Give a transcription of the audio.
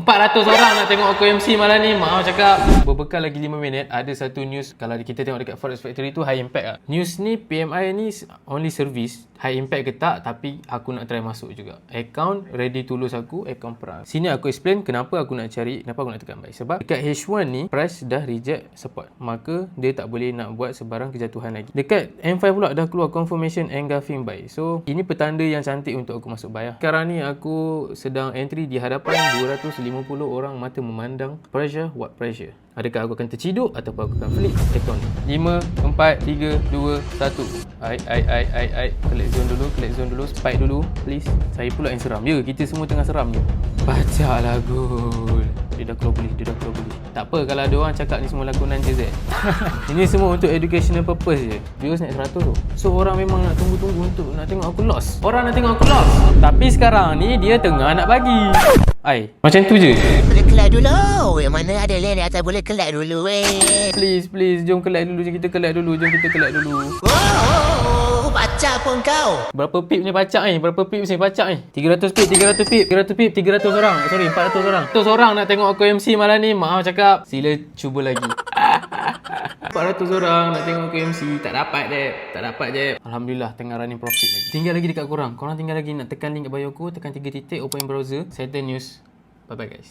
400 orang nak tengok aku MC malam ni. Maaf cakap. Berbekal lagi 5 minit, ada satu news. Kalau kita tengok dekat Forex Factory tu high impact lah. News ni PMI ni only service, high impact ke tak, tapi aku nak try masuk juga. Account ready to lose aku, account perang. Sini aku explain kenapa aku nak cari, kenapa aku nak tekan buy. Sebab dekat H1 ni price dah reject support, maka dia tak boleh nak buat sebarang kejatuhan lagi. Dekat M5 pula dah keluar confirmation engulfing buy. So ini petanda yang cantik untuk aku masuk buy lah. Sekarang ni aku sedang entry di hadapan 250 orang mata memandang. Pressure, what pressure? Adakah aku akan terciduk ataupun aku akan flip account ni? 5, 4, 3, 2, 1. Collect zone dulu, spike dulu, please. Saya pula yang seram. Ya, kita semua tengah seram je. Baca lah gol. Dia dah keluar beli. Tak apa kalau ada orang cakap ni semua lakonan JZ. Ini semua untuk educational purpose je. Views naik 100 tu. So orang memang nak tunggu-tunggu untuk nak tengok aku lost. Orang nak tengok aku lost. Tapi sekarang ni dia tengah nak bagi. Macam tu je. Boleh kelak dulu. Yang mana ada lain atas boleh kelak dulu Please, jom kelak dulu. Jom kita kelak dulu. Oh, baca pun kau. Berapa pip ni pacak ni? 300 pip, 300 orang. Sorry, 400 orang. 100 orang nak tengok aku MC malam ni. Maaf cakap. Sila cuba lagi. 400 orang nak tengok aku MC. Tak dapat je. Alhamdulillah tengah running profit lagi. Tinggal lagi dekat korang tinggal lagi nak tekan link kat bio aku. Tekan 3 titik, open browser, settle news. Bye bye guys.